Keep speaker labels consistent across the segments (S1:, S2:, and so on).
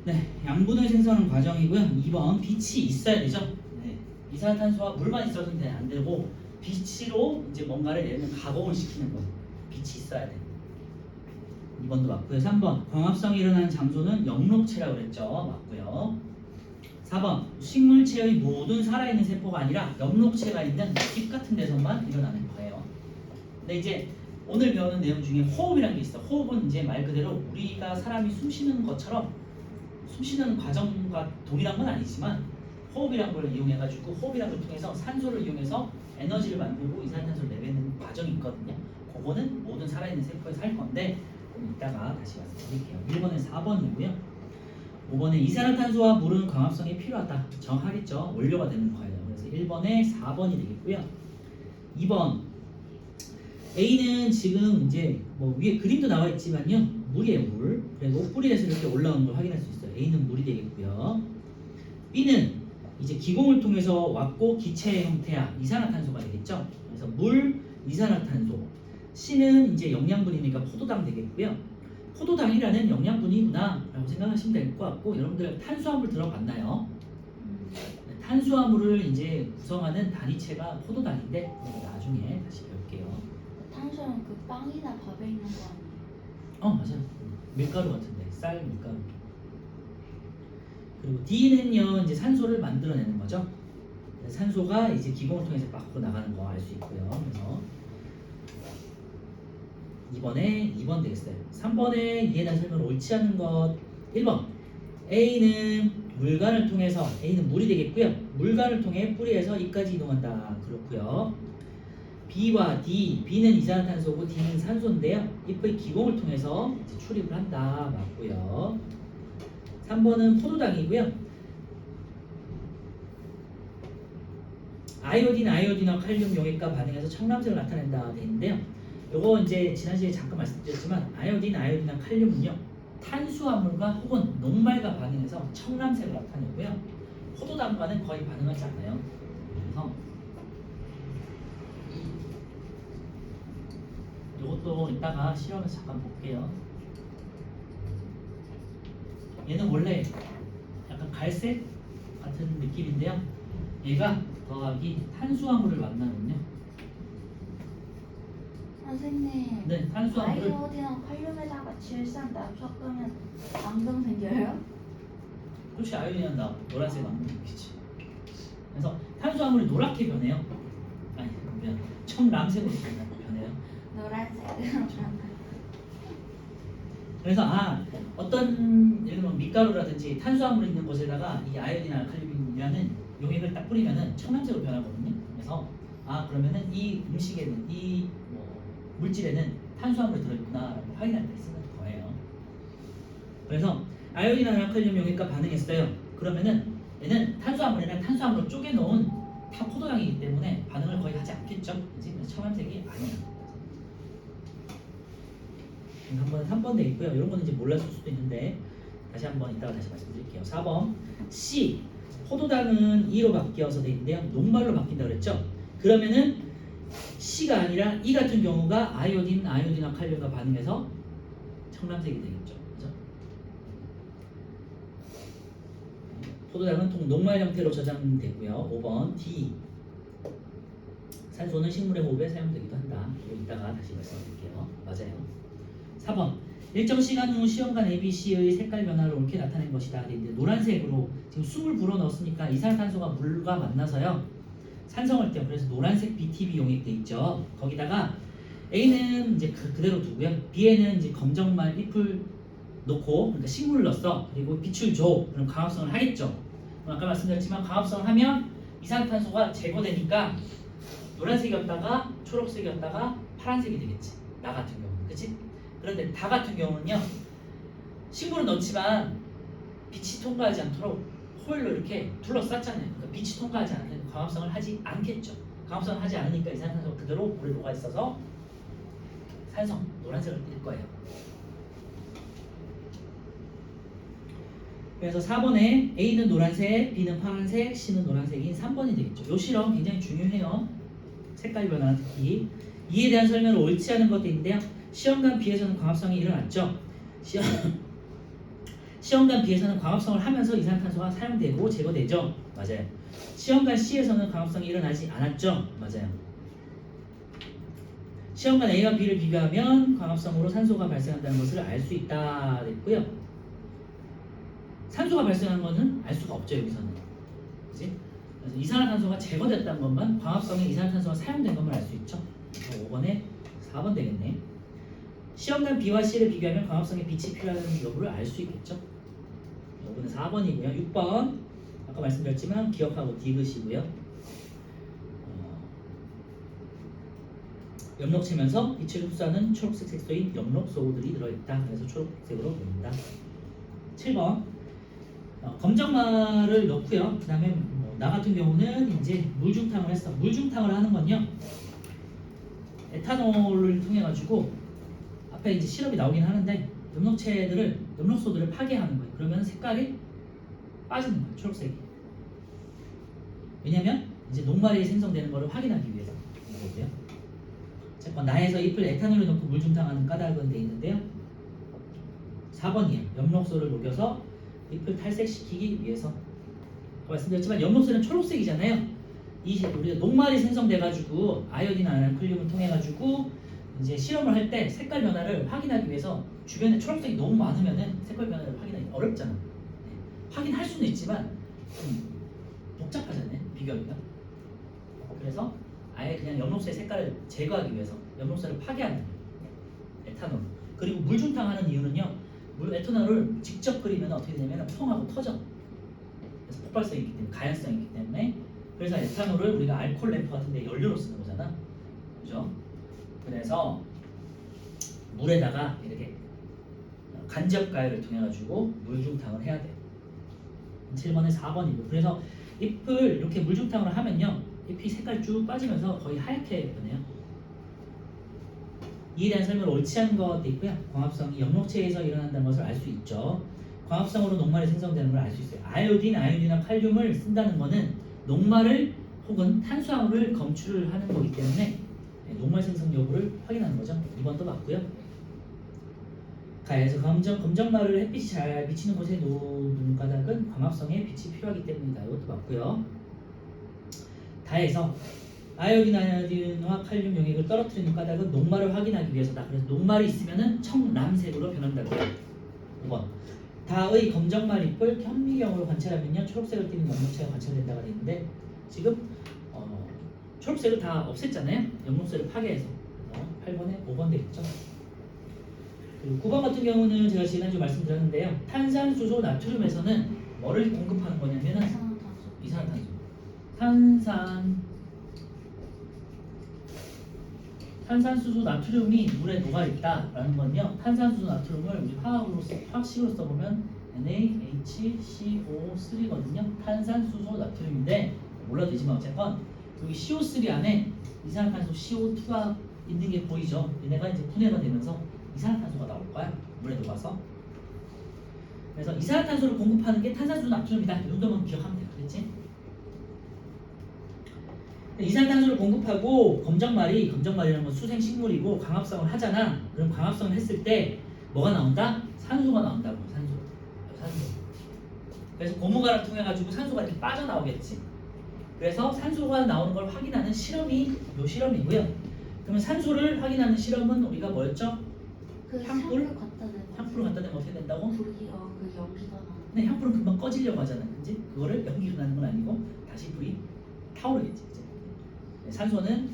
S1: 네, 양분을 생성하는 과정이고요. 2번 빛이 있어야 되죠. 네, 이산화탄소와 물만 있어서는 안 되고 빛으로 이제 뭔가를 내는 가공을 시키는 거예요. 빛이 있어야 돼. 2번도 맞고요. 3번 광합성이 일어나는 장소는 영록체라고 그랬죠. 맞고요. 4번 식물체의 모든 살아있는 세포가 아니라 영록체가 있는 집 같은 데서만 일어나는 거예요. 근데 이제 오늘 배우는 내용 중에 호흡이라는 게 있어. 호흡은 이제 말 그대로 우리가 사람이 숨 쉬는 것처럼 숨 쉬는 과정과 동일한 건 아니지만 호흡이라는 걸 이용해가지고 호흡이라는 걸 통해서 산소를 이용해서 에너지를 만들고 이산화탄소를 내뱉는 과정이 있거든요. 그거는 모든 살아있는 세포에서 할 건데 이따가 다시 말씀드릴게요. 1번은 4번이고요. 5번에 이산화탄소와 물은 광합성이 필요하다. 정하겠죠. 원료가 되는 거예요. 그래서 1번에 4번이 되겠고요. 2번 A는 지금 이제 뭐 위에 그림도 나와 있지만요. 물이에요, 물. 그리고 뿌리에서 이렇게 올라오는 걸 확인할 수 있어요. A는 물이 되겠고요. B는 이제 기공을 통해서 왔고 기체의 형태야 이산화탄소가 되겠죠. 그래서 물, 이산화탄소. C는 이제 영양분이니까 포도당 되겠고요. 포도당이라는 영양분이구나 라고 생각하시면 될 것 같고, 여러분들 탄수화물 들어봤나요? 탄수화물을 이제 구성하는 단위체가 포도당인데 나중에 다시 배울게요.
S2: 탄수화물 그 빵이나 밥에 있는 거 아니에요?
S1: 맞아요. 밀가루 같은데 쌀 밀가루. 그리고 D는요 이제 산소를 만들어내는 거죠. 산소가 이제 기공을 통해서 밖으로 나가는 거 알 수 있고요. 그래서 2번에 2번 되겠어요. 3번에 이에 대한 설명을 옳지 않은 것 1번 A는 물관을 통해서 A는 물이 되겠고요. 물관을 통해 뿌리에서 입까지 이동한다. 그렇고요. B와 D, B는 이산화탄소고 D는 산소인데요. 잎의 기공을 통해서 출입을 한다. 맞고요. 3번은 포도당이고요. 아이오딘과 칼륨 용액과 반응해서 청람색을 나타낸다. 돼 있는데요. 요거 이제 지난 시간에 잠깐 말씀드렸지만 아이오딘과 칼륨은요 탄수화물과 혹은 녹말과 반응해서 청람색을 나타내고요. 포도당과는 거의 반응하지 않아요. 그래서 이것도 이따가 실험에서 잠깐 볼게요. 얘는 원래 약간 갈색 같은 느낌인데요. 얘가 더하기 탄수화물을 만나면요.
S2: 선생님,
S1: 네, 탄수화물을
S2: 아이오딘이랑 칼륨에다가 질산 납섞으면 안경 생겨요?
S1: 그렇지, 아이오딘은 나 노란색 망명이겠지. 그래서 탄수화물이 노랗게 변해요. 아니, 그러면 청람색으로 변해요.
S2: 노란색으로
S1: 그래서 어떤 예를 들면 밀가루라든지 탄수화물이 있는 곳에다가 이 아이오딘이나 칼륨이라는 용액을 딱 뿌리면은 청람색으로 변하거든요. 그래서 그러면은 이 음식에는 뭐 물질에는 탄수화물이 들어있구나라고 확인할 때 쓰는 거예요. 그래서 아이오딘이나 칼륨 용액과 반응했어요. 그러면은 얘는 탄수화물이나 탄수화물을 쪼개놓은 포도당이기 때문에 반응을 거의 하지 않겠죠. 그래서 청람색이 아니에요. 한번 3번 돼 있고요. 이런 거는 이제 몰랐을 수도 있는데 다시 한번 이따가 다시 말씀드릴게요. 4번 C 포도당은 E로 바뀌어서 돼 있는데요. 녹말로 바뀐다 그랬죠. 그러면은 C가 아니라 E 같은 경우가 아이오딘과 칼륨과 반응해서 청람색이 되겠죠. 그죠? 포도당은 녹말 형태로 저장되고요. 5번 D 산소는 식물의 호흡에 사용되기도 한다. 이거 이따가 다시 말씀드릴게요. 맞아요. 4번 일정 시간 후 시험관 ABC의 색깔 변화를 옳게 나타낸 것이다. 근데 노란색으로 지금 숨을 불어넣었으니까 이산화탄소가 물과 만나서요 산성을 떼요. 그래서 노란색 BTB 용액돼 있죠. 거기다가 A는 이제 그대로 두고요. B에는 이제 검정말 잎을 넣고 그러니까 식물을 넣었어. 그리고 빛을 줘. 그럼 광합성을 하겠죠. 그럼 아까 말씀드렸지만 광합성을 하면 이산화탄소가 제거되니까 노란색이었다가 초록색이었다가 파란색이 되겠지. 나 같은 경우는 그치? 그런데 다 같은 경우는요 식물은 넣지만 빛이 통과하지 않도록 호일로 이렇게 둘러쌌잖아요. 그러니까 빛이 통과하지 않는 광합성을 하지 않겠죠. 광합성을 하지 않으니까 이산화탄소가 그대로 물에 녹아 있어서 산성 노란색을 띌 거예요. 그래서 4번에 A는 노란색, B는 파란색, C는 노란색인 3번이 되겠죠. 이 실험 굉장히 중요해요. 색깔 변화 특히 이에 대한 설명을 옳지 않은 것도 있는데요. 시험관 B에서는 광합성이 일어났죠. 시험관 B에서는 광합성을 하면서 이산화탄소가 사용되고 제거되죠. 맞아요. 시험관 C에서는 광합성이 일어나지 않았죠. 맞아요. 시험관 A와 B를 비교하면 광합성으로 산소가 발생한다는 것을 알 수 있다 됐고요. 산소가 발생한 것은 알 수가 없죠. 여기서는. 그치? 그래서 이산화탄소가 제거됐다는 것만, 광합성에 이산화탄소가 사용된 것만 알 수 있죠. 그래서 5번에 4번 되겠네. 시험관 B와 C를 비교하면 광합성에 빛이 필요하다는 여부를 알 수 있겠죠. 5번은 4번이고요. 6번 아까 말씀드렸지만 기억하고 디귿이고요. 엽록체면서 빛을 흡수하는 초록색 색소인 엽록소들이 들어있다. 그래서 초록색으로 보입니다. 7번 검정말을 넣고요. 그 다음에 나 같은 경우는 이제 물중탕을 했어. 물중탕을 하는 건요, 에탄올을 통해 가지고 앞에 이제 시럽이 나오긴 하는데 엽록소들을 파괴하는 거예요. 그러면 색깔이 빠지는 거예요. 초록색이. 왜냐면 이제 녹말이 생성되는 것을 확인하기 위해서 이거고요. 자, 나에서 잎을 에탄올을 넣고 물중탕하는 까닭은 돼 있는데요. 4번이에요. 엽록소를 녹여서 잎을 탈색시키기 위해서. 말씀드렸지만 엽록소는 초록색이잖아요. 이 우리가 녹말이 생성돼가지고 아이오딘 알칼륨을 통해가지고 이제 실험을 할 때 색깔 변화를 확인하기 위해서 주변에 초록색이 너무 많으면은 색깔 변화를 확인하기 어렵잖아. 네. 확인할 수는 있지만 좀 복잡하잖아요. 비교하기가. 그래서 아예 그냥 엽록소의 색깔을 제거하기 위해서 엽록소를 파괴하는 거예요. 에탄올. 그리고 물중탕하는 이유는요. 에탄올을 직접 끓이면 어떻게 되냐면 퐁하고 터져. 그래서 폭발성이 있기 때문에, 가연성이 있기 때문에. 그래서 에탄올을 우리가 알코올 램프 같은 데 연료로 쓰는 거잖아. 그죠? 그래서 물에다가 이렇게 간접 가열을 통해 가지고 물중탕을 해야 돼. 7번에 4번이고. 그래서 잎을 이렇게 물중탕을 하면요, 잎이 색깔 쭉 빠지면서 거의 하얗게 변해요. 이에 대한 설명을 옳지 않은 것도 있고요. 광합성이 엽록체에서 일어난다는 것을 알 수 있죠. 광합성으로 녹말이 생성되는 걸 알 수 있어요. 아이오딘이나 칼륨을 쓴다는 것은 녹말을 혹은 탄수화물을 검출을 하는 거기 때문에 녹말 생성 여부를 확인하는 거죠. 2번도 맞고요. 가에서 검정말을 햇빛이 잘 비치는 곳에 놓는 까닭은 광합성에 빛이 필요하기 때문이다. 이것도 맞고요. 다에서 아이오딘과 칼륨 용액을 떨어뜨리는 까닭은 녹말을 확인하기 위해서다. 그래서 녹말이 있으면은 청람색으로 변한다고요. 5번. 다의 검정말 잎을 현미경으로 관찰하면요, 초록색을 띠는 엽록체가 관찰된다고 되어 있는데 지금 초록색을 다 없앴잖아요. 엽록소를 파괴해서. 8번에 5번 되겠죠. 그리고 9번 같은 경우는 제가 지난주 말씀드렸는데요. 탄산수소 나트륨에서는 뭐를 공급하는 거냐면은 이산화탄소. 탄산수소 나트륨이 물에 녹아있다라는 건요, 탄산수소 나트륨을 우리 화학식으로 써보면 NaHCO3거든요. 탄산수소 나트륨인데 몰라도 되지만 어쨌건 여기 CO3 안에 이산화탄소 CO2가 있는 게 보이죠. 얘네가 이제 분해가 되면서 이산화탄소가 나올 거야. 물에 녹아서. 그래서 이산화탄소를 공급하는 게 탄산수소 나트륨이다. 이 정도만 기억하면 돼요. 그렇지? 이산화탄소를 공급하고 검정말이라는 건 수생식물이고 광합성을 하잖아. 그럼 광합성을 했을 때 뭐가 나온다? 산소가 나온다고. 산소. 그래서 고무가를 통해 가지고 산소가 이렇게 빠져나오겠지. 그래서 산소가 나오는 걸 확인하는 실험이 요 실험이고요. 그러면 산소를 확인하는 실험은 우리가 뭐였죠?
S2: 그
S1: 향불?
S2: 갖다 대면
S1: 향불을 갖다 대면 어떻게 된다고?
S2: 불이 그 연기가 나.
S1: 근데 향불은 금방 꺼지려고 하잖아. 그지? 그거를 연기가 나는 건 아니고 다시 불이 타오르겠지. 그치? 산소는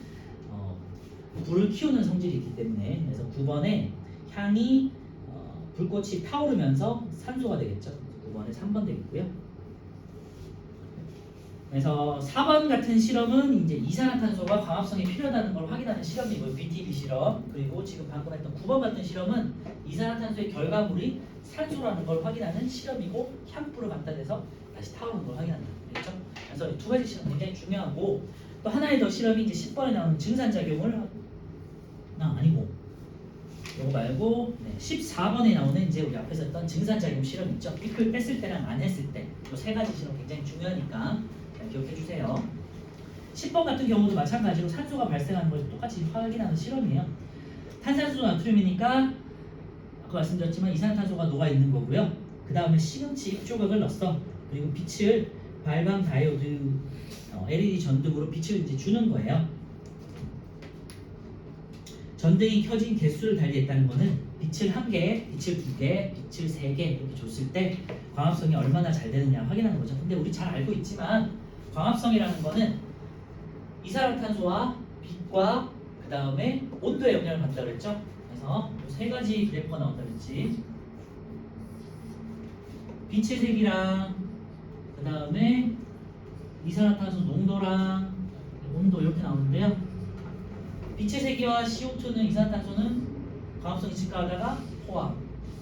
S1: 불을 키우는 성질이 있기 때문에, 그래서 9번에 향이 불꽃이 타오르면서 산소가 되겠죠. 9번에 3번 되겠고요. 그래서 4번 같은 실험은 이제 이산화탄소가 광합성이 필요하다는 걸 확인하는 실험이고요. BTB 실험. 그리고 지금 방금 했던 9번 같은 실험은 이산화탄소의 결과물이 산소라는 걸 확인하는 실험이고, 향불을 갖다 대서 다시 타오르는 걸 확인한다. 그렇죠? 그래서 이 두 가지 실험 굉장히 중요하고, 또 하나의 더 실험이 이제 10번에 나오는 증산작용을 아니고 이거 말고 14번에 나오는 이제 우리 앞에서 했던 증산작용 실험 있죠. 잎을 뺐을 때랑 안 했을 때 이 세 가지 실험 굉장히 중요하니까 잘 기억해 주세요. 10번 같은 경우도 마찬가지로 산소가 발생하는 걸 똑같이 확인하는 실험이에요. 탄산수소 나트륨이니까 아까 말씀드렸지만 이산화탄소가 녹아 있는 거고요. 그 다음에 시금치 입조각을 넣었어. 그리고 빛을 발광 다이오드 LED 전등으로 빛을 이제 주는 거예요. 전등이 켜진 개수를 달리했다는 거는 빛을 1개, 빛을 2개, 빛을 3개 이렇게 줬을 때 광합성이 얼마나 잘 되느냐 확인하는 거죠. 근데 우리 잘 알고 있지만 광합성이라는 거는 이산화탄소와 빛과 그 다음에 온도에 영향을 받는다고 그랬죠. 그래서 세 가지 그래프가 나온다고 그랬지. 빛의 색이랑 그 다음에 이산화탄소 농도랑 온도 이렇게 나오는데요. 빛의 세기와 CO2는 이산화탄소는 광합성이 증가하다가 포화,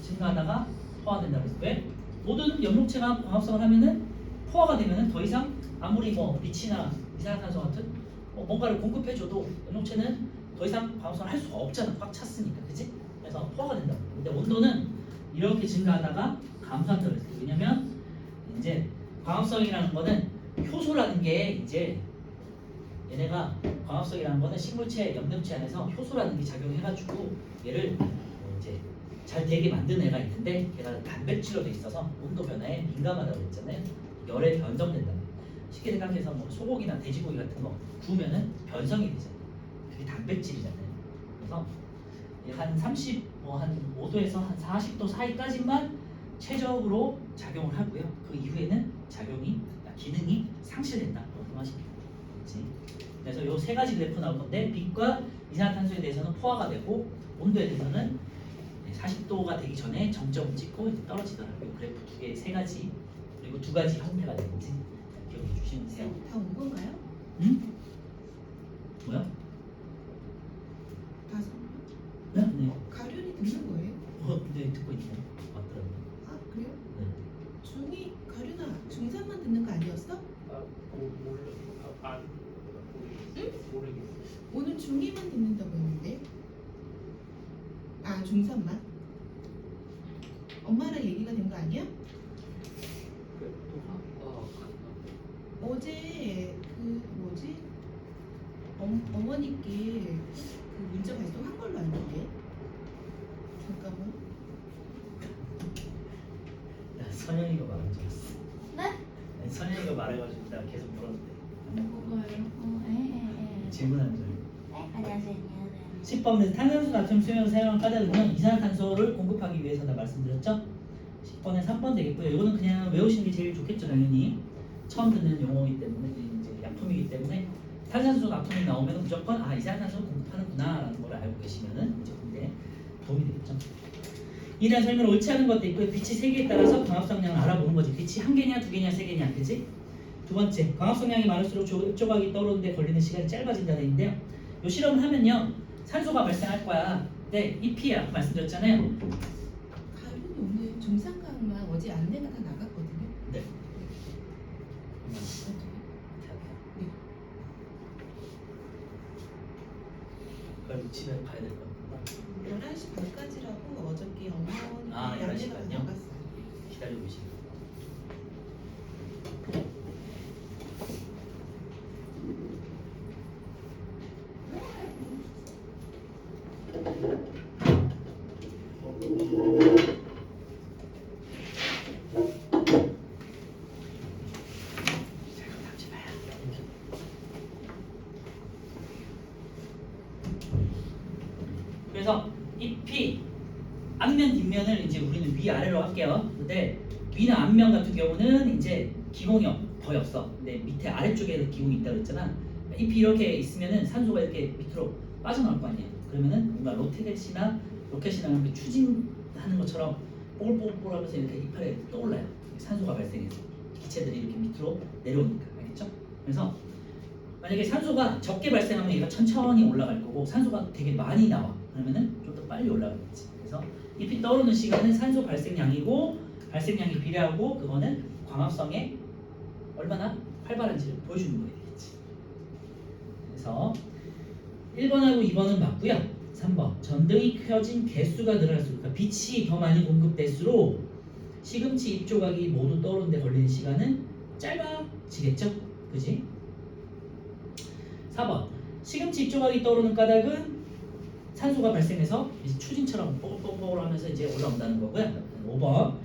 S1: 증가하다가 포화된다고 했어요. 왜? 모든 염록체가 광합성을 하면은 포화가 되면은 더 이상 아무리 뭐 빛이나 이산화탄소 같은 뭔가를 공급해줘도 염록체는 더 이상 광합성을 할 수가 없잖아. 꽉 찼으니까, 그치? 그래서 포화가 된다고. 근데 온도는 이렇게 증가하다가 감소한다고 했어요. 왜냐면 이제 광합성이라는 거는 효소라는 게 이제 얘네가 광합성이라는 거는 식물체, 염록체 안에서 효소라는 게 작용해가지고 얘를 이제 잘 되게 만드는 애가 있는데 걔가 단백질로 돼 있어서 온도 변화에 민감하다고 했잖아요. 열에 변성된다. 쉽게 생각해서 뭐 소고기나 돼지고기 같은 거 구우면은 변성이 되잖아요. 그게 단백질이잖아요. 그래서 한 30, 한 5도에서 한 40도 사이까지만 최적으로 작용을 하고요. 그 이후에는 기능이 상실된다. 그렇게 하시면 되지. 그래서 요 세 가지 그래프 나올 건데 빛과 이산화탄소에 대해서는 포화가 되고 온도에 대해서는 40도가 되기 전에 정점을 찍고 이제 떨어지더라고요. 그래프 세 가지 그리고 2가지 형태가 되는지 기억해 주시면 돼요.
S3: 다 온 건가요?
S1: 응? 뭐야?
S3: 다 선.
S1: 네? 네.
S3: 가련이 듣는 거예요?
S1: 네 듣고 있네요. 맞더라고요.
S3: 아 그래요?
S1: 네.
S3: 중이 가련아 중3만 듣는 거 아니었어?
S4: 모르겠어.
S3: 오늘 중2만 듣는다고 했는데. 아 중3만? 엄마랑 얘기가 된 거 아니야? 어제 그 뭐지? 어머니께 그 문자 발송한 걸로 알던데. 잠깐만.
S1: 야, 선영이가 말한 줄 알았어.
S2: 네?
S1: 아니, 선영이가 말해가지고 나 계속 물었는데
S2: 뭐가요?
S1: 질문하는 줄.
S2: 네? 안녕하세요.
S1: 10번은 탄산수 나트륨 수용을 사용한 까닭은 이산화탄소를 공급하기 위해서다 말씀드렸죠. 10번에 3번 되겠고요. 이거는 그냥 외우시는 게 제일 좋겠죠, 당연히. 처음 듣는 용어이기 때문에 이제 약품이기 때문에 탄산수 나트륨이 나오면 무조건 이산화탄소를 공급하는구나라는 걸 알고 계시면은 이제 근데 도움이 되겠죠. 이러한 설명을 옳지 않은 것도 있고요. 빛이 세개에 따라서 광합성량을 알아보는 거지. 빛이 1개냐 2개냐 3개냐, 그지? 두 번째, 광합성량이 많을수록 조각이 떠오르는데 걸리는 시간이 짧아진다는 얘기인데요. 이 실험을 하면요, 산소가 발생할 거야. 근데 잎이 아까 말씀드렸잖아요.
S3: 가련이 오늘 중상과학만 어제 안내가 다 나갔거든요.
S1: 네.
S3: 네.
S1: 그럼 집에 가야 될 것 같구나.
S3: 11시 반까지라고 어저께 어머니께
S1: 아, 11시
S3: 안내가 다
S1: 반요?
S3: 나갔어요.
S1: 기다리고 계시고. 그래서 잎이 앞면 뒷면을 이제 우리는 위아래로 할게요. 근데 위나 앞면 같은 경우는 이제 기공이 거의 없어. 근데 밑에 아래쪽에 기공이 있다고 했잖아. 잎이 이렇게 있으면은 산소가 이렇게 밑으로 빠져나올 거 아니에요. 그러면은 뭔가 로켓이나 이렇게 추진하는 것처럼 뽀글뽀글하면서 이렇게 이파리에 떠올라요. 산소가 발생해서 기체들이 이렇게 밑으로 내려오니까. 알겠죠? 그래서 만약에 산소가 적게 발생하면 얘가 천천히 올라갈 거고, 산소가 되게 많이 나와 그러면은 좀 더 빨리 올라가겠지. 그래서 잎이 떠오르는 시간은 산소 발생량이고, 발생량이 비례하고, 그거는 광합성에 얼마나 활발한지를 보여주는 거예요. 그래서 1번하고 2번은 맞고요. 3번, 전등이 켜진 개수가 늘어날수록, 그러니까 빛이 더 많이 공급될수록 시금치 잎 조각이 모두 떠오르는데 걸리는 시간은 짧아지겠죠? 그지? 4번, 시금치 잎 조각이 떠오르는 까닭은 산소가 발생해서 이제 추진처럼 뽀글뽀글 하면서 이제 올라온다는 거고요. 5번,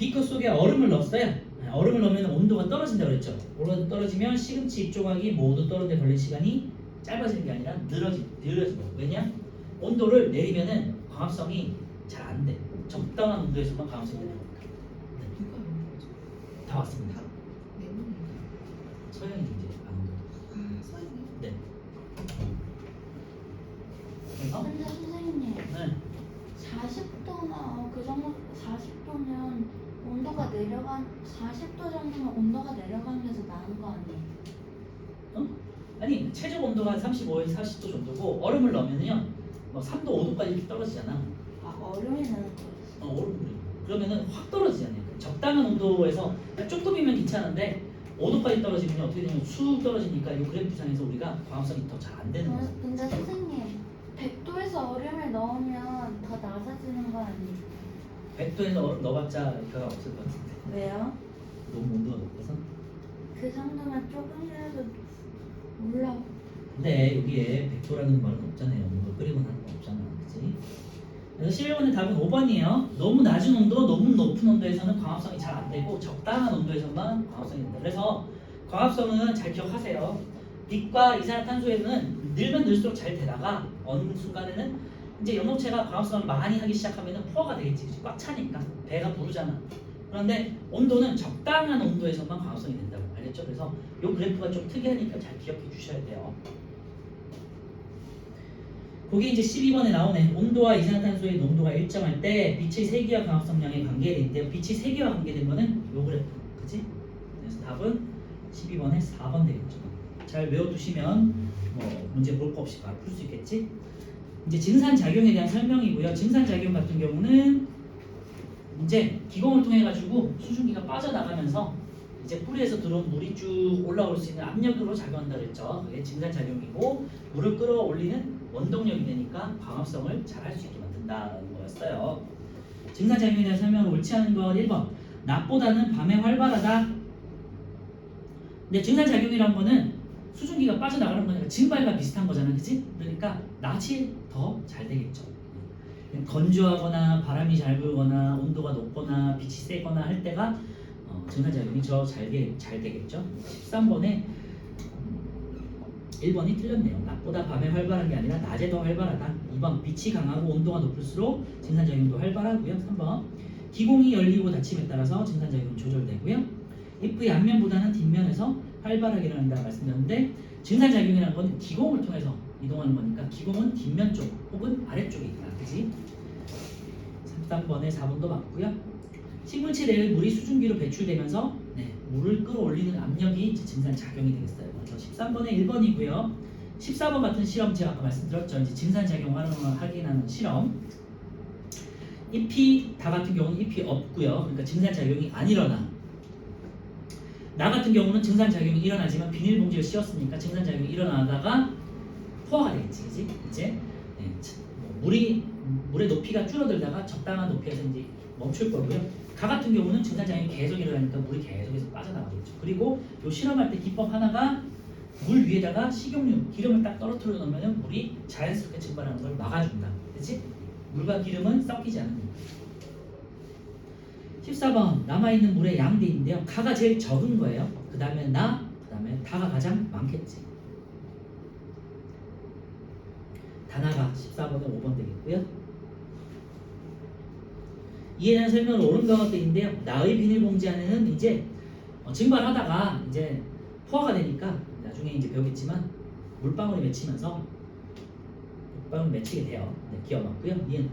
S1: 비커 속에 얼음을 넣었어요. 얼음을 넣으면 온도가 떨어진다고 그랬죠. 온도가 떨어지면 시금치 입조각이 모두 떨어져 걸린 시간이 짧아지는 게 아니라 늘어지고. 왜냐? 온도를 내리면은 광합성이 잘 안 돼. 적당한 온도에서만 광합성이 되는 겁니다.
S3: 누가 하는 거죠?
S1: 다 왔습니다.
S3: 내문인가?
S1: 서양이 이제 안 온다.
S3: 아 서양이?
S1: 네. 그래서
S2: 근데 선생님
S1: 네.
S2: 40도나 그 정도 40도면 온도가 내려간 40도 정도면 온도가 내려가면서 나는 거 아니에요?
S1: 아니 최저 온도가 35에서 40도 정도고 얼음을 넣으면요 뭐 3도 5도까지 이렇게 떨어지잖아.
S2: 아 얼음이 나는 거였어.
S1: 얼음물이 그러면은 확 떨어지잖아요. 적당한 온도에서 조금이면 괜찮은데 5도까지 떨어지면 어떻게 되냐면 쑥 떨어지니까 이 그래프상에서 우리가 광합성이 더 잘 안 되는 거예요.
S2: 근데 선생님 100도에서 얼음을 넣으면 더 낮아지는 거 아니에요?
S1: 100도에서 얼음 넣어봤자 별로 없을 것 같은데
S2: 왜요?
S1: 너무 온도가 높아서.
S2: 그 정도면 조금이라도 몰라.
S1: 근데 여기에 100도라는 말은 없잖아요. 온도 끓이거나 하는 거 없잖아, 그렇지? 그래서 11번의 답은 5번이에요. 너무 낮은 온도, 너무 높은 온도에서는 광합성이 잘 안 되고 적당한 온도에서만 광합성이 된다. 그래서 광합성은 잘 기억하세요. 빛과 이산화탄소에는 늘면 늘수록 잘 되다가 어느 순간에는 이제 연호체가 광합성을 많이 하기 시작하면 포화가 되겠지. 그치? 꽉 차니까 배가 부르잖아. 그런데 온도는 적당한 온도에서만 광합성이 된다고 알겠죠? 그래서 이 그래프가 좀 특이하니까 잘 기억해 주셔야 돼요. 거기 이제 12번에 나오네. 온도와 이산화탄소의 농도가 일정할 때 빛의 세기와 광합성량의 관계인데요. 빛이 세기와 관계된 거는 요 그래프, 그치? 그래서 답은 12번에 4번 되겠죠. 잘 외워두시면 뭐 문제 볼 거 없이 바로 풀 수 있겠지? 이제 증산작용에 대한 설명이고요. 증산작용 같은 경우는 이제 기공을 통해 가지고 수증기가 빠져나가면서 이제 뿌리에서 들어온 물이 쭉 올라올 수 있는 압력으로 작용한다 그랬죠. 그게 증산작용이고 물을 끌어올리는 원동력이 되니까 광합성을 잘 할 수 있게 만든다는 거였어요. 증산작용에 대한 설명을 옳지 않은 건 1번 낮보다는 밤에 활발하다. 근데 증산작용이란 거는 수증기가 빠져나가는 거니까 증발과 비슷한 거잖아, 그치? 그러니까 낮이 더 잘 되겠죠. 건조하거나 바람이 잘 불거나 온도가 높거나 빛이 세거나 할 때가 증산작용이 잘 되겠죠. 13번에 1번이 틀렸네요. 낮보다 밤에 활발한 게 아니라 낮에 더 활발하다. 2번 빛이 강하고 온도가 높을수록 증산작용도 활발하고요. 3번 기공이 열리고 닫힘에 따라서 증산작용이 조절되고요. 잎의 앞면보다는 뒷면에서 활발하게 일어난다 말씀드렸는데 증산작용이라는 건 기공을 통해서 이동하는 거니까 기공은 뒷면 쪽 혹은 아래쪽에 있다. 그지? 13번에 4번도 맞고요. 식물체 내의 물이 수증기로 배출되면서 물을 끌어올리는 압력이 증산작용이 되겠어요. 그래서 13번에 1번이고요. 14번 같은 실험 제가 아까 말씀드렸죠. 이제 증산작용을 확인하는 실험. 잎이 다 같은 경우는 잎이 없고요. 그러니까 증산작용이 안 일어나. 나 같은 경우는 증산작용이 일어나지만 비닐봉지를 씌웠으니까 증산작용이 일어나다가 포화가 되겠지, 그지? 이제 물의 높이가 줄어들다가 적당한 높이에서 이제 멈출 거고요. 가 같은 경우는 증산작용이 계속 일어나니까 물이 계속해서 빠져나가겠죠. 그리고 요 실험할 때 기법 하나가 물 위에다가 식용유, 기름을 딱 떨어뜨려 놓으면 물이 자연스럽게 증발하는 걸 막아준다, 그렇지? 물과 기름은 섞이지 않는 거예요. 14번 남아있는 물의 양대인데요. 가가 제일 적은 거예요. 그 다음에 나, 그 다음에 다가 가장 많겠지. 다나가 14번에 5번 되겠고요. 이에 대한 설명을 옳은 것들인데요. 나의 비닐봉지 안에는 이제 증발하다가 이제 포화가 되니까 나중에 이제 배우겠지만 물방울이 맺히면서 물방울 맺히게 돼요. 네, 기억 맞고요. 이은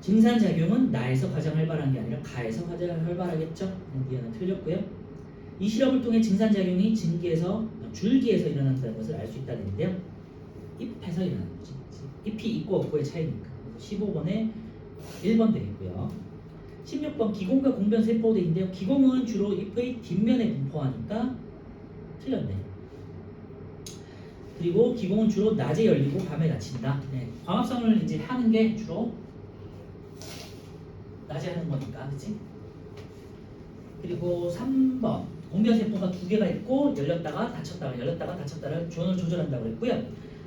S1: 증산작용은 나에서 가장 활발한 게 아니라 가에서 가장 활발하겠죠. 이해는 틀렸고요. 이 실험을 통해 증산작용이 줄기에서 일어난다는 것을 알 수 있다는데요. 잎에서 일어나는 거지. 잎이 있고 없고의 차이니까. 15번에 1번 되겠고요. 16번 기공과 공변 세포대인데요. 기공은 주로 잎의 뒷면에 분포하니까 틀렸네. 그리고 기공은 주로 낮에 열리고 밤에 닫힌다. 네. 광합성을 이제 하는 게 주로 낮에 하는 거니까, 그치? 그리고 3번 공변세포가 두 개가 있고 열렸다가 닫혔다를 주원을 조절한다고 했고요.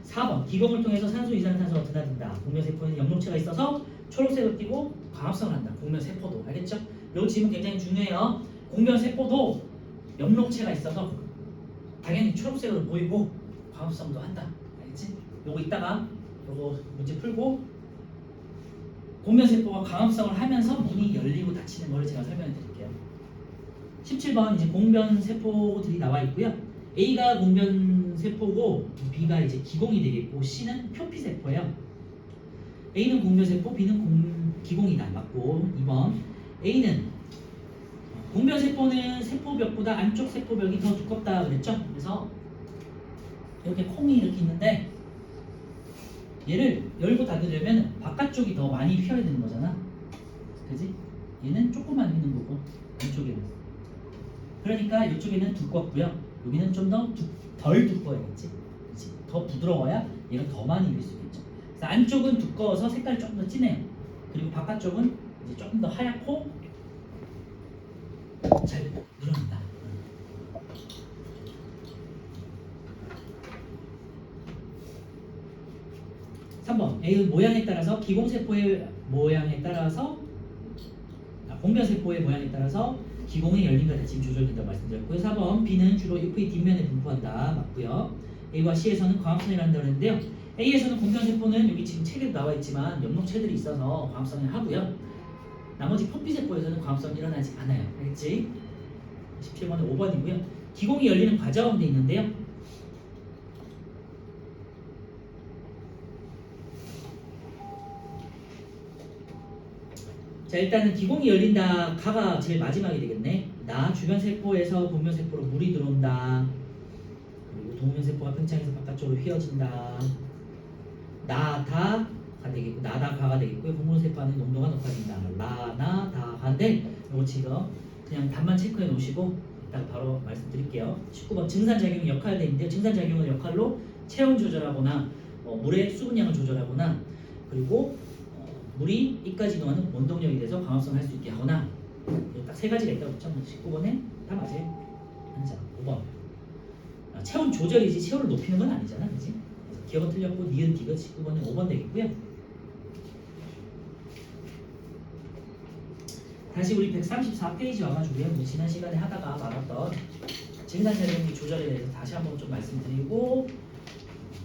S1: 4번 기공을 통해서 산소 이산화탄소가 드나든다. 공변세포에는 영록체가 있어서 초록색을 띠고 광합성을 한다. 공변세포도 알겠죠? 요 질문 굉장히 중요해요. 공변 세포도 염록체가 있어서 당연히 초록색으로 보이고 광합성도 한다. 알겠지? 요거 이따가 요거 문제 풀고 공변 세포가 광합성을 하면서 문이 열리고 닫히는 거를 제가 설명해 드릴게요. 17번 이제 공변 세포들이 나와 있고요. A가 공변 세포고 B가 이제 기공이 되겠고 C는 표피 세포예요. A는 공변 세포, B는 기공이다. 맞고 2번 A는 공변 세포는 세포벽보다 안쪽 세포벽이 더 두껍다 그랬죠? 그래서 이렇게 콩이 이렇게 있는데 얘를 열고 닫으려면 바깥쪽이 더 많이 휘어야 되는 거잖아. 그지? 얘는 조금만 휘는 거고 안쪽에는. 그러니까 이쪽에는 두껍고요. 여기는 좀 더 덜 두꺼워야겠지. 그치? 더 부드러워야 얘가 더 많이 휘일 수 있겠죠. 그래서 안쪽은 두꺼워서 색깔이 조금 더 진해요. 그리고 바깥쪽은 이제 조금 더 하얗고 잘 늘어난다. 3번 A의 모양에 따라서 기공세포의 모양에 따라서 공변세포의 모양에 따라서 기공의 열림과 닫힘 조절된다고 말씀드렸고요. 4번 B는 주로 EV 뒷면에 분포한다. 맞고요. A와 C에서는 광합성을 한다고 했는데요. A에서는 공변세포는 여기 지금 책에도 나와 있지만 염록체들이 있어서 광합성을 하고요. 나머지 표피세포에서는 광합성이 일어나지 않아요. 알겠지? 17번은 5번이고요. 기공이 열리는 과정은 돼 있는데요. 자, 일단은 기공이 열린다. 가가 제일 마지막이 되겠네. 나 주변 세포에서 동면 세포로 물이 들어온다. 그리고 동면 세포가 팽창해서 바깥쪽으로 휘어진다. 나다가 되겠고 나다가가 되겠고요. 공문 세포 안에 농도가 높아진다. 라나다가인데 이거 지금 그냥 답만 체크해 놓으시고 이따가 바로 말씀드릴게요. 19번 증산작용이 역할이 되는데요. 증산작용의 역할로 체온 조절하거나 물의 수분량을 조절하거나 그리고 물이 이까지 이동하는 원동력이 돼서 광합성을 할 수 있게 하거나 딱 세 가지가 있다고 했죠. 19번에 다 맞아요. 한자 5번 체온 조절이지 체온을 높이는 건 아니잖아. 그치? 그래서 기억은 틀렸고 니은 디귿 19번에 5번 되겠고요. 다시 우리 134페이지 와가지고요. 지난 시간에 하다가 말았던 증산작용의 조절에 대해서 다시 한번 좀 말씀드리고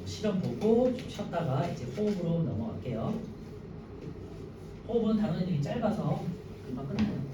S1: 실험 보고 좀 쉬었다가 이제 호흡으로 넘어갈게요. 호흡은 단원들이 짧아서 금방 끝나요.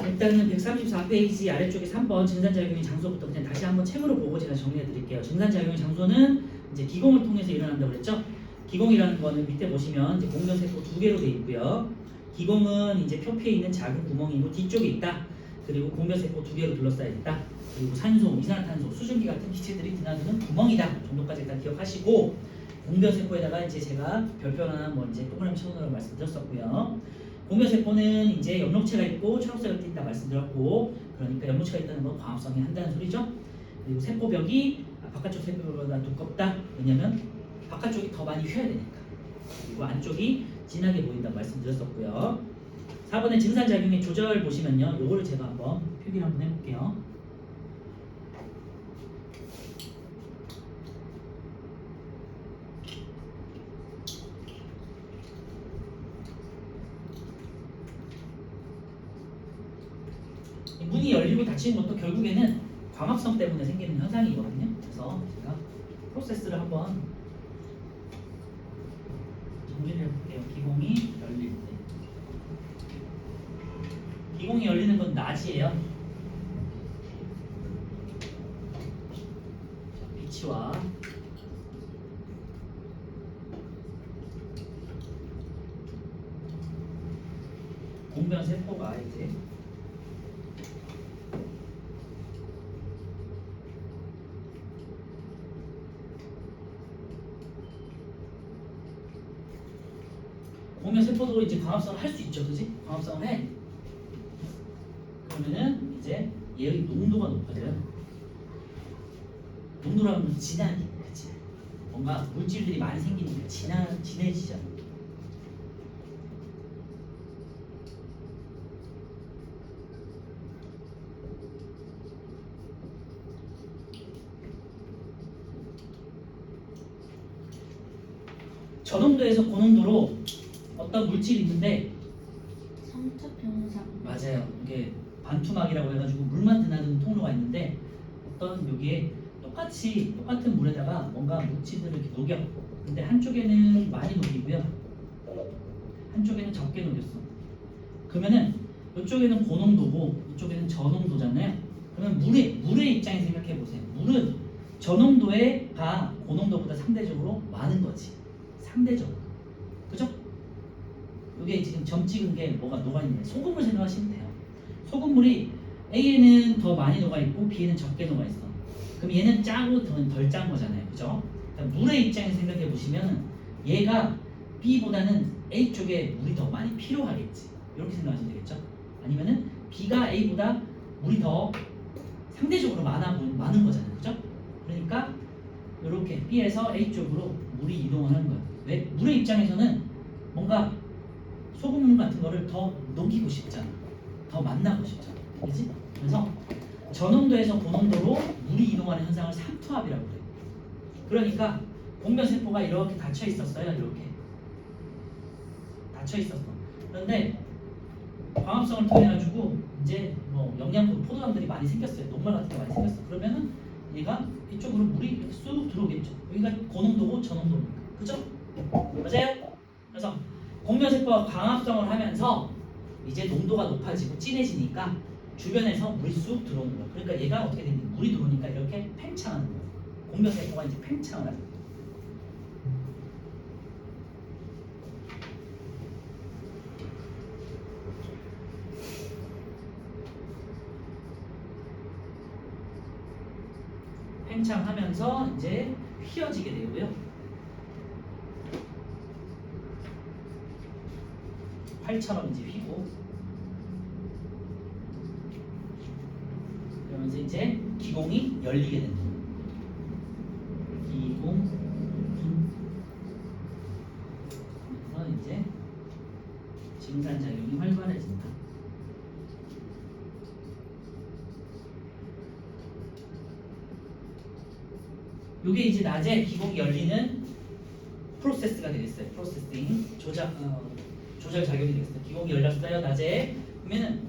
S1: 일단은 134페이지 아래쪽에 3번 증산작용의 장소부터 그냥 다시 한번 책으로 보고 제가 정리해 드릴게요. 증산작용의 장소는 이제 기공을 통해서 일어난다고 그랬죠. 기공이라는 거는 밑에 보시면 이제 공변세포 두 개로 되어 있고요. 기공은 이제 표피에 있는 작은 구멍이고 뒤쪽에 있다. 그리고 공변세포 두 개로 둘러싸여 있다. 그리고 산소, 이산화탄소, 수증기 같은 기체들이 드나드는 구멍이다. 정도까지 일단 기억하시고 공변세포에다가 이제 제가 별표나 뭐 이제 동그라미 쳐놓으라고 말씀드렸었고요. 공변세포는 이제 염록체가 있고 초록색을 띈다 말씀드렸고 그러니까 염록체가 있다는 건 광합성이 한다는 소리죠. 그리고 세포벽이 바깥쪽 세포벽보다 두껍다. 왜냐면 바깥쪽이 더 많이 휘어야 되니까. 그리고 안쪽이 진하게 보인다고 말씀드렸었고요. 4번의 증산작용의 조절 보시면요. 요거를 제가 한번 표기를 한번 해볼게요. 문이 열리고 닫히는 것도 결국에는 광합성 때문에 생기는 현상이거든요. 그래서 제가 프로세스를 한번 정리를 해볼게요. 기공이 열릴 때 기공이 열리는 건 낮이에요. 빛이와 공변 세포가 이제 공변 세포도 이제 광합성을 할 수 있죠, 그지? 광합성을 해. 그러면은 이제 얘의 농도가 높아져요. 농도라는 건 진하게, 그치? 뭔가 물질들이 많이 생기니까 진해지잖아. 저농도에서 고농도로 어떤 물질이 있는데
S2: 삼차 변상.
S1: 맞아요. 이게 반투막이라고 해가지고 물만 드나드는 통로가 있는데 어떤 여기에 똑같은 물에다가 뭔가 물질들을 이렇게 녹여. 근데 한쪽에는 많이 녹이고요. 한쪽에는 적게 녹였어. 그러면은 이쪽에는 고농도고 이쪽에는 저농도잖아요. 그러면 물의 입장에서 생각해 보세요. 물은 저농도가 고농도보다 상대적으로 많은 거지. 상대적으로. 그죠? 이게 지금 점 찍은 게 뭐가 녹아있는 소금물 생각하시면 돼요. 소금물이 A에는 더 많이 녹아있고 B에는 적게 녹아있어. 그럼 얘는 짜고 덜 짠 거잖아요. 그죠? 그러니까 물의 입장에서 생각해 보시면 얘가 B보다는 A 쪽에 물이 더 많이 필요하겠지. 이렇게 생각하시면 되겠죠? 아니면은 B가 A보다 물이 더 상대적으로 많은 거잖아요. 그죠? 그러니까 이렇게 B에서 A 쪽으로 물이 이동을 하는 거예요. 왜? 물의 입장에서는 뭔가 소금 같은 거를 더 녹이고 싶잖아. 더 만나고 싶잖아. 그지? 그래서 저농도에서 고농도로 물이 이동하는 현상을 삼투압이라고 그래요. 그러니까 공변세포가 이렇게 닫혀 있었어요. 이렇게 닫혀 있었어. 그런데 광합성을 통해 가지고 이제 뭐 영양분 포도당들이 많이 생겼어요. 녹말 같은 게 많이 생겼어. 그러면은 얘가 이쪽으로 물이 이렇게 쑥 들어오겠죠. 여기가 고농도고 저농도니까. 그죠? 맞아요? 그래서 공변세포가 광합성을 하면서 이제 농도가 높아지고 진해지니까 주변에서 물이 쑥 들어오는 거야. 그러니까 얘가 어떻게 되니? 물이 들어오니까 이렇게 팽창하는 거야. 공변세포가 이제 팽창을 하는 거야. 팽창하면서 이제 휘어지게 되고요. 활처럼 이제 휘고 그러면서 이제 기공이 열리게 된다. 기공 그래서 이제 증산작용이 활발해진다. 이게 이제 낮에 기공이 열리는 프로세스가 되겠어요. 프로세싱 조절 작용이 되겠어요. 기공이 열렸어요 낮에. 그러면은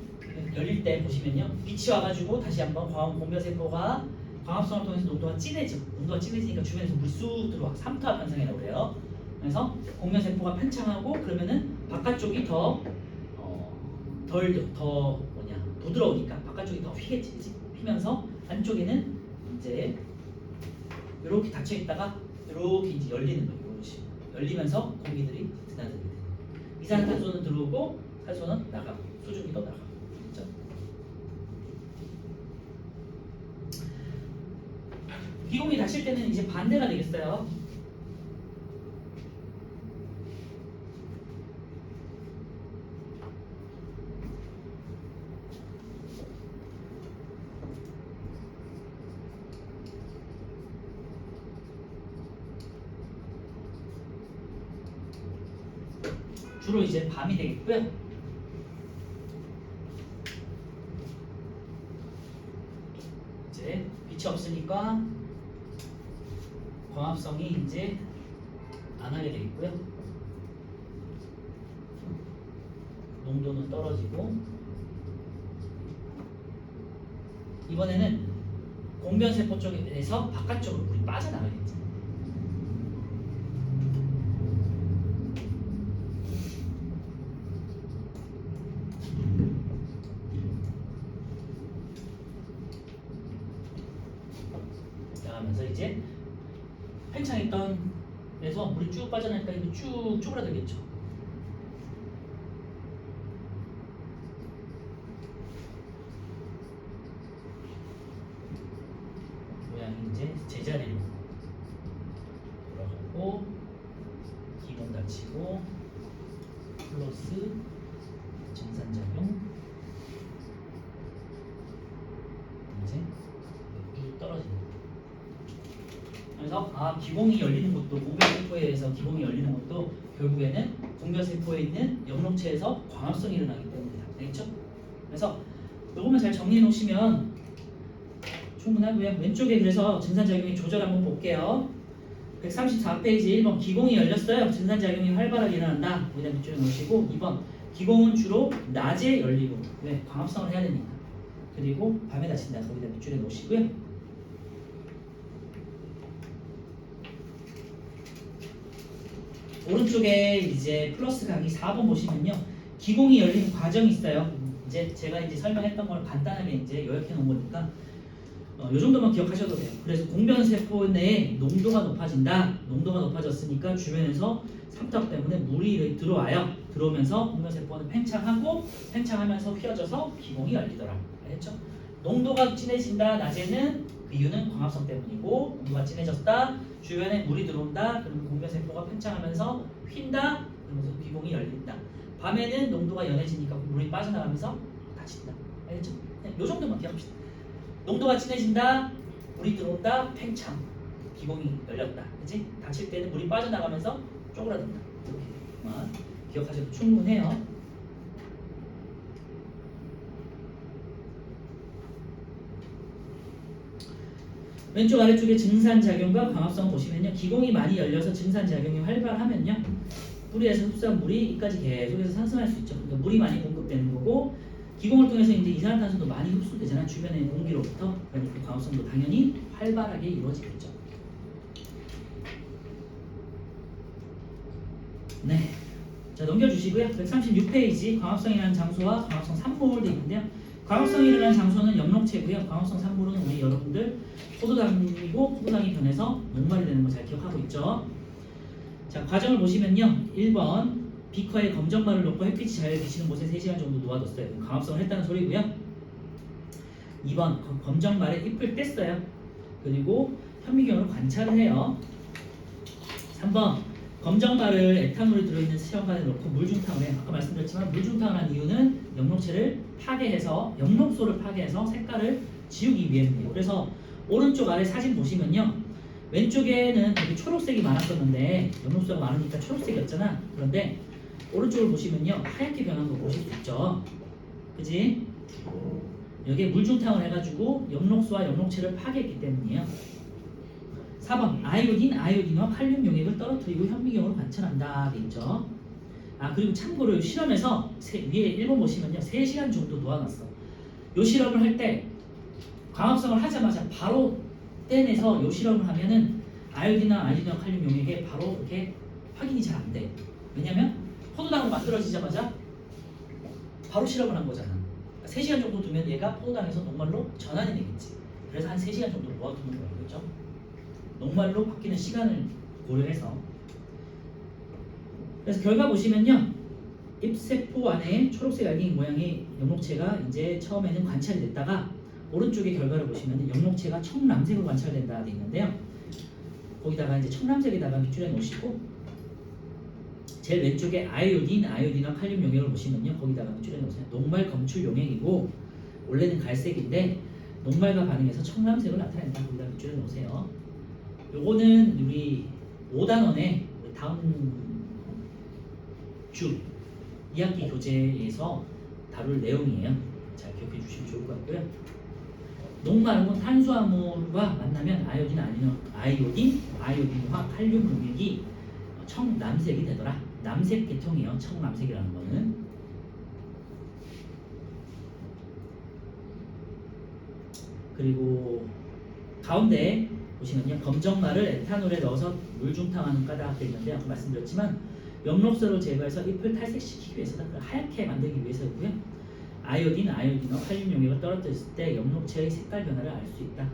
S1: 열릴 때 보시면요 빛이 와가지고 다시 한번 공변세포가 광합성을 통해서 농도가 진해져. 농도가 진해지니까 주변에서 물이 쑥 들어와. 삼투압 현상이라고 그래요. 그래서 공변세포가 팽창하고 그러면은 바깥쪽이 더 부드러우니까 바깥쪽이 더 휘겠지, 그치? 휘면서 안쪽에는 이제 이렇게 닫혀 있다가 이렇게 이제 열리는 거예요. 이것이 열리면서 공기들이 드나들게 돼요. 이산화탄소는 들어오고 산소는 나가고 수증기도 나가고. 그렇죠? 기공이 닫힐 때는 이제 반대가 되겠어요. 주로 이제 밤이 되겠고요. 이제 빛이 없으니까 광합성이 이제 안 하게 되겠고요. 농도는 떨어지고 이번에는 공변세포 쪽에서 바깥쪽으로 물이 빠져나가겠죠. 나가면서 이제 팽창했던 데서 물이 쭉 빠져나니까 이거 쭉 쪼그라들겠죠. 모양이 이제 제자리로 돌아가고 기공 닫히고 플러스 정산작용 이제 쭉 떨어지는 거예요. 그래서 기공이 열리는 곳도 공변세포에 의해서 기공이 열리는 곳도 결국에는 공변세포에 있는 영록체에서 광합성이 일어나기 때문이다. 알겠죠? 그래서 요것만 잘 정리해 놓으시면 충분하고요. 왼쪽에 그래서 증산작용의 조절 한번 볼게요. 134페이지 1번 기공이 열렸어요. 증산작용이 활발하게 일어난다. 여기다 밑줄에 놓으시고 2번 기공은 주로 낮에 열리고 왜? 광합성을 해야 되니까. 그리고 밤에 닫힌다. 거기다 밑줄에 놓으시고요. 오른쪽에 이제 플러스 강의 4번 보시면요. 기공이 열리는 과정이 있어요. 이제 제가 이제 설명했던 걸 간단하게 이제 요약해 놓은 거니까 요 정도만 기억하셔도 돼요. 그래서 공변세포 내에 농도가 높아진다. 농도가 높아졌으니까 주변에서 삼투압 때문에 물이 들어와요. 들어오면서 공변세포는 팽창하고 팽창하면서 휘어져서 기공이 열리더라. 알겠죠? 농도가 진해진다. 낮에는 그 이유는 광합성 때문이고 농도가 진해졌다. 주변에 물이 들어온다. 그러면 공변세포가 팽창하면서 휜다. 그러면서 기공이 열린다. 밤에는 농도가 연해지니까 물이 빠져나가면서 닫힌다. 알겠죠? 네, 요 정도만 기억합시다. 농도가 진해진다, 물이 들어온다, 팽창, 기공이 열렸다, 그렇지? 닫힐 때는 물이 빠져나가면서 쪼그라든다. 이렇게만 기억하셔도 충분해요. 왼쪽 아래쪽에 증산작용과 광합성 보시면요, 기공이 많이 열려서 증산작용이 활발하면요, 뿌리에서 흡수한 물이 이까지 계속해서 상승할 수 있죠. 그러니까 물이 많이 공급되는 거고. 기공을 통해서 이제 이산화탄소도 많이 흡수되잖아. 주변의 공기로부터. 그러니까 광합성도 당연히 활발하게 이루어지겠죠. 네. 자, 넘겨주시고요. 136페이지 광합성이라는 장소와 광합성 산물도 있는데요. 광합성이 일어나는 장소는 영록체고요. 광합성 산물은 우리 여러분들 포도당이고 포도당이 변해서 녹말이 되는 거 잘 기억하고 있죠. 자, 과정을 보시면요. 1번 비커에 검정말을 넣고 햇빛이 잘 비치는 곳에 3시간 정도 놓아뒀어요. 광합성을 했다는 소리고요. 2번 검정말에 잎을 뗐어요. 그리고 현미경으로 관찰을 해요. 3번 검정말을 에탄올이 들어있는 시험관에 넣고 물중탕을 해요. 아까 말씀드렸지만 물중탕을 한 이유는 영록체를 파괴해서 영록소를 파괴해서 색깔을 지우기 위해서입니다. 그래서 오른쪽 아래 사진 보시면요. 왼쪽에는 되게 초록색이 많았었는데 영록소가 많으니까 초록색이었잖아. 그런데 오른쪽을 보시면요 하얗게 변한 거 보실 수 있죠. 그지? 여기에 물중탕을 해가지고 영록소와 영록체를 파괴했기 때문이에요. 4번 아이오딘과 칼륨 용액을 떨어뜨리고 현미경으로 관찰한다 되겠죠. 그리고 참고로 실험에서 위에 1번 보시면요 3시간 정도 놓아놨어. 요 실험을 할 때 광합성을 하자마자 바로 떼내서 요 실험을 하면은 아이오딘과 칼륨 용액에 바로 이렇게 확인이 잘 안 돼. 왜냐면 포도당으로 만들어지자마자 바로 실험을 한 거잖아. 3시간 정도 두면 얘가 포도당에서 녹말로 전환이 되겠지. 그래서 한 3시간 정도 모아두는 거예요. 그렇죠? 녹말로 바뀌는 시간을 고려해서. 그래서 결과 보시면요. 잎세포 안에 초록색 알갱이 모양의 영록체가 이제 처음에는 관찰이 됐다가 오른쪽의 결과를 보시면 영록체가 청남색으로 관찰된다 되어 있는데요. 거기다가 이제 청남색에다가 밑줄에 놓으시고 제일 왼쪽에 아이오딘과 칼륨 용액을 보시면요. 거기다가 밑줄에 놓으세요. 녹말 검출 용액이고 원래는 갈색인데 녹말과 반응해서 청남색을 나타낸다. 거기다 밑줄에 놓으세요. 요거는 우리 5단원의 다음 주 2학기 교재에서 다룰 내용이에요. 잘 기억해 주시면 좋을 것 같고요. 녹말은 탄수화물과 만나면 아이오딘과 칼륨 용액이 청남색이 되더라. 남색 계통이에요. 청남색이라는 거는. 그리고 가운데 보시면요. 검정말을 에탄올에 넣어서 물중탕하는 까닭 되는데 아까 말씀드렸지만 영록소를 제거해서 잎을 탈색시키기 위해서다. 하얗게 만들기 위해서고요. 아이오딘과 칼륨 용액을 떨어뜨렸을 때 영록체의 색깔 변화를 알 수 있다.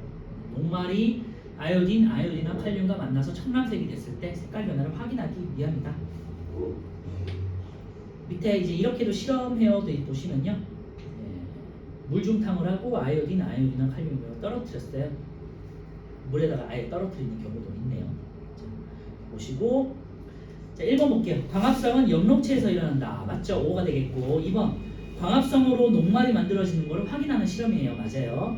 S1: 녹말이 아이오딘과 칼륨과 만나서 청남색이 됐을 때 색깔 변화를 확인하기 위함이다. 밑에 이제 이렇게도 실험해요 보시면요. 물중탕을 하고 아이오딘과 칼륨 용액을 떨어뜨렸어요. 물에다가 아예 떨어뜨리는 경우도 있네요. 자, 보시고 자 1번 볼게요. 광합성은 영록체에서 일어난다. 맞죠? 5가 되겠고 2번 광합성으로 녹말이 만들어지는 것을 확인하는 실험이에요. 맞아요.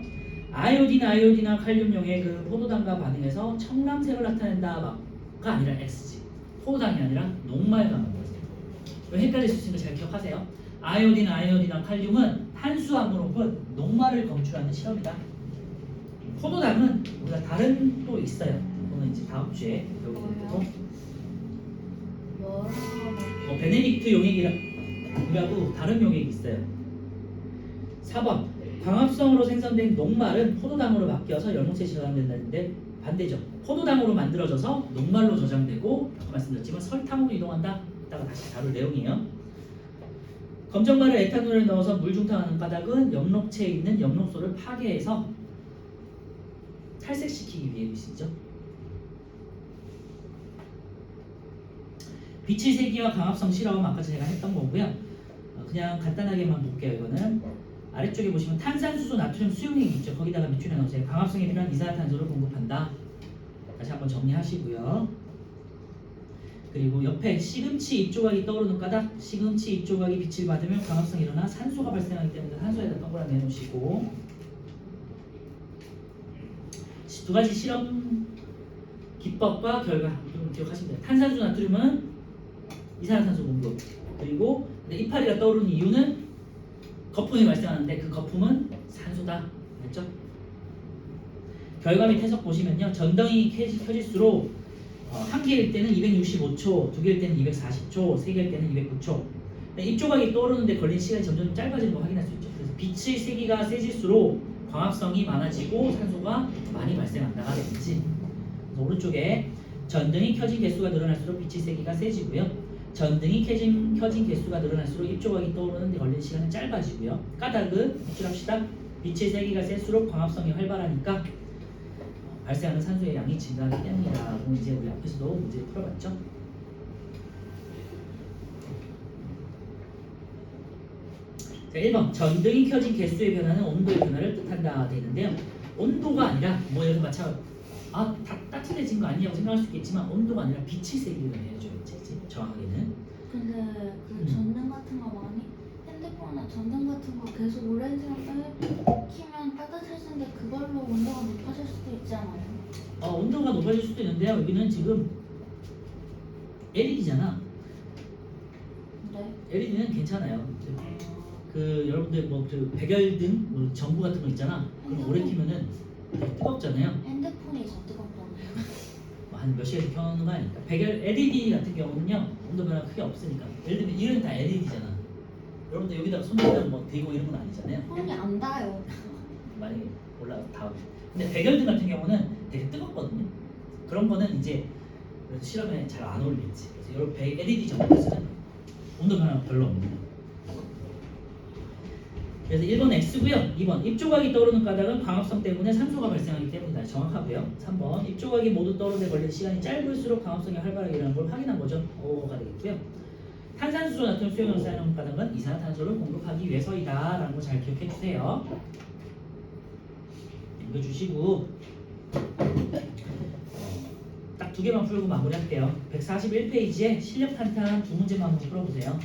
S1: 아이오딘이나 칼륨용의 그 포도당과 반응해서 청람색을 나타낸다가 아니라 X지. 포도당이 아니라 녹말과만 보세요. 헷갈릴 수 있으니까 잘 기억하세요. 아이오딘이나 칼륨은 탄수화물 혹은 녹말을 검출하는 실험이다. 포도당은 우리가 다른 또 있어요. 그거는 이제 다음 주에 배우게 될 거고.
S2: 뭐라고
S1: 베네딕트 용액이라고 다른 용액이 있어요. 4번 광합성으로 생성된 녹말은 포도당으로 바뀌어서 연홍체에 저장된다는데 반대죠. 포도당으로 만들어져서 녹말로 저장되고 아까 말씀드렸지만 설탕으로 이동한다. 이따가 다시 다룰 내용이에요. 검정말을 에탄올에 넣어서 물 중탕하는 까닭은 엽록체에 있는 엽록소를 파괴해서 탈색시키기 위해서이죠. 빛의 세기와 광합성 실험 아까 제가 했던 거고요. 그냥 간단하게만 볼게요. 이거는 아래쪽에 보시면 탄산수소 나트륨 수용액이 있죠. 거기다가 밑줄에 넣으세요. 광합성에 필요한 이산화탄소를 공급한다. 다시 한번 정리하시고요. 그리고 옆에 시금치 잎조각이 떠오르는 까닭, 시금치 잎조각이 빛을 받으면 광합성이 일어나 산소가 발생하기 때문에 산소에다 동그라미 내놓으시고, 두 가지 실험 기법과 결과 좀 기억하시면 돼요. 탄산수소 나트륨은 이산화탄소 공급, 그리고 이파리가 떠오르는 이유는 거품이 발생하는데 그 거품은 산소다. 맞죠? 결과 및 해석 보시면요. 전등이 켜질수록 한 개일 때는 265초, 두 개일 때는 240초, 세 개일 때는 209초. 잎조각이 떠오르는데 걸린 시간이 점점 짧아지는 거 확인할 수 있죠. 그래서 빛의 세기가 세질수록 광합성이 많아지고 산소가 많이 발생한다가 되는지. 오른쪽에 전등이 켜진 개수가 늘어날수록 빛의 세기가 세지고요. 전등이 켜진 개수가 늘어날수록 잎조각이 떠오르는데 걸리는 시간은 짧아지고요. 까닭은 입출합시다. 빛의 세기가 셀수록 광합성이 활발하니까 발생하는 산소의 양이 증가하기 때문이다. 그럼 이제 우리 앞에서도 문제를 풀어봤죠. 자, 1번 전등이 켜진 개수의 변화는 온도의 변화를 뜻한다 되는데요. 온도가 아니라 뭐 예를 들어 따뜻해진 거 아니냐고 생각할 수 있겠지만 온도가 아니라 빛의 세기를 해줘야지 정확하게는.
S2: 근데 그
S1: 음.
S2: 전등 같은 거 많이 핸드폰이나 전등 같은 거 계속 오랜 시간 키면 따뜻해지는데 그걸로 온도가 높아질 수도 있지 않아요?
S1: 온도가 높아질 수도 있는데요. 여기는 지금 LED잖아.
S2: 네.
S1: LED는 괜찮아요. 여러분들 그 백열등 전구 같은 거 있잖아. 그럼 오래 키면은 되게 뜨겁잖아요.
S2: 핸드폰이 더 뜨겁다고요?
S1: 한 몇 시간씩 켜놓는 거 아니니까. LED 같은 경우는요 온도 변화 크게 없으니까. 예를 들면 이런 다 LED잖아. 여러분들 여기다가 손대면 대고 이런 건 아니잖아요.
S2: 손이 안 닿아요.
S1: 만약에 다음. 근데 백열등 같은 경우는 되게 뜨겁거든요. 그런 거는 이제 실험에 잘 안 어울리지. 그래서 이런 LED 전구에서는 온도 변화 별로 없습니다. 그래서 1번 X고요. 2번 잎조각이 떠오르는 까닭은 광합성 때문에 산소가 발생하기 때문이다. 정확하고요. 3번 잎조각이 모두 떠오르는데 걸리는 시간이 짧을수록 광합성이 활발하게 일어나는 걸 확인한 거죠. O가 되겠고요. 탄산수소 나트륨 수용액을 쌓여놓은 까닭은 이산화탄소를 공급하기 위해서이다 라는 거 잘 기억해 주세요. 읽어주시고 딱 두 개만 풀고 마무리할게요. 141페이지에 실력 탄탄 두 문제만 한번 풀어보세요.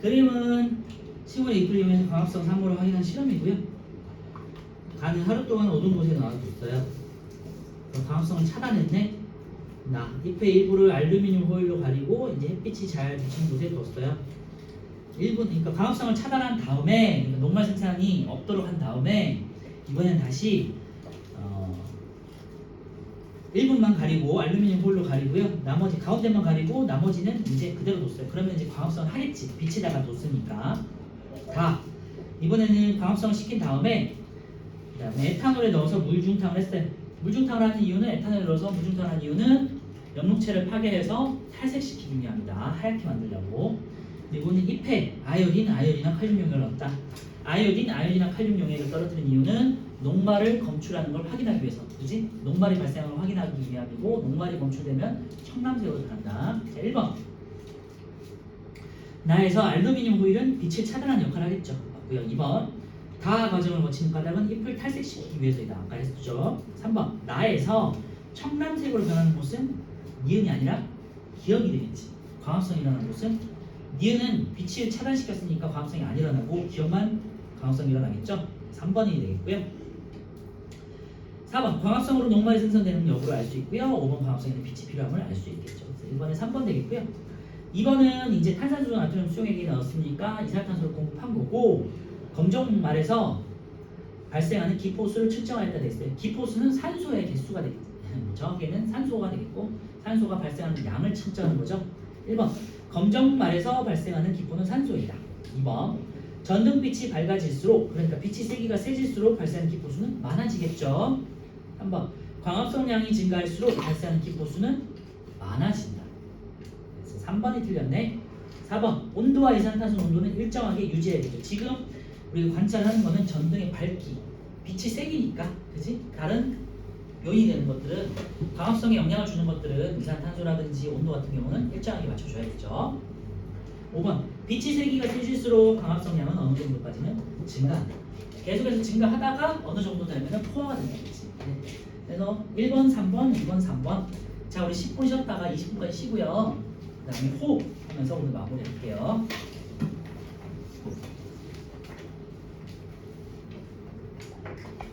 S1: 그림은 식물의 잎을 이용해서 광합성 산물을 확인한 실험이고요. 가는 나는 하루 동안 어두운 곳에 놔뒀어요. 그럼 광합성을 차단했네. 나 잎의 일부를 알루미늄 호일로 가리고 이제 햇빛이 잘 비치는 곳에 뒀어요. 1분, 그러니까 광합성을 차단한 다음에, 그러니까 녹말 생산이 없도록 한 다음에 이번엔 다시 1분만 가리고 알루미늄 호일로 가리고요. 나머지 가운데만 가리고 나머지는 이제 그대로 뒀어요. 그러면 이제 광합성을 하겠지. 빛에다가 뒀으니까. 다 이번에는 광합성을 시킨 다음에 그다음에 에탄올에 넣어서 물중탕을 했어요. 물중탕을 하는 이유는 에탄올에 넣어서 물중탕을 하는 이유는 염록체를 파괴해서 탈색시키기 위함이다. 하얗게 만들려고. 그리고는 잎에 아이od이나 칼륨 용액을 넣었다. 아이od이나 칼륨 용액을 떨어뜨린 이유는 녹말을 검출하는 걸 확인하기 위해서. 그지? 녹말이 발생하는 걸 확인하기 위함이고 녹말이 검출되면 청남색으로 변한다. 자, 1번. 나에서 알루미늄 호일은 빛을 차단하는 역할을 하겠죠. 맞고요. 2번. 다 과정을 거치는 까닭은 잎을 탈색시키기 위해서이다. 아까 했었죠. 3번. 나에서 청남색으로 변하는 곳은 니은이 아니라 기억이 되겠지. 광합성이 일어나는 곳은 니은은 빛을 차단시켰으니까 광합성이 안 일어나고 기억만 광합성이 일어나겠죠. 3번이 되겠고요. 4번. 광합성으로 녹말이 생성되는 여부를 알 수 있고요. 5번. 광합성에는 빛이 필요함을 알 수 있겠죠. 1번에 3번 되겠고요. 2번은 이제 탄산수, 나트륨 수용액이 나왔으니까 이산화탄소를 공급한 거고, 검정 말에서 발생하는 기포수를 측정하였다 됐어요. 기포수는 산소의 개수가 되겠죠. 정확히는 산소가 되겠고, 산소가 발생하는 양을 측정하는 거죠. 1번. 검정 말에서 발생하는 기포는 산소이다. 2번. 전등빛이 밝아질수록, 그러니까 빛이 세기가 세질수록 발생하는 기포수는 많아지겠죠. 3번. 광합성량이 증가할수록 발생하는 기포수는 많아진다. 그래서 3번이 틀렸네. 4번. 온도와 이산탄소 농도는 일정하게 유지해야 되죠. 지금 우리가 관찰하는 거는 전등의 밝기, 빛이 세기니까, 그지? 다른 요인이 되는 것들은, 광합성에 영향을 주는 것들은 이산탄소라든지 온도 같은 경우는 일정하게 맞춰줘야겠죠. 5번. 빛이 세기가 세질수록 광합성량은 어느 정도까지는 증가한다. 계속해서 증가하다가 어느 정도 되면 포화가 된다겠지. 그래서 1번, 3번, 2번, 3번. 자, 우리 10분 쉬었다가 20분까지 쉬고요. 그 다음에 호흡 하면서 오늘 마무리할게요.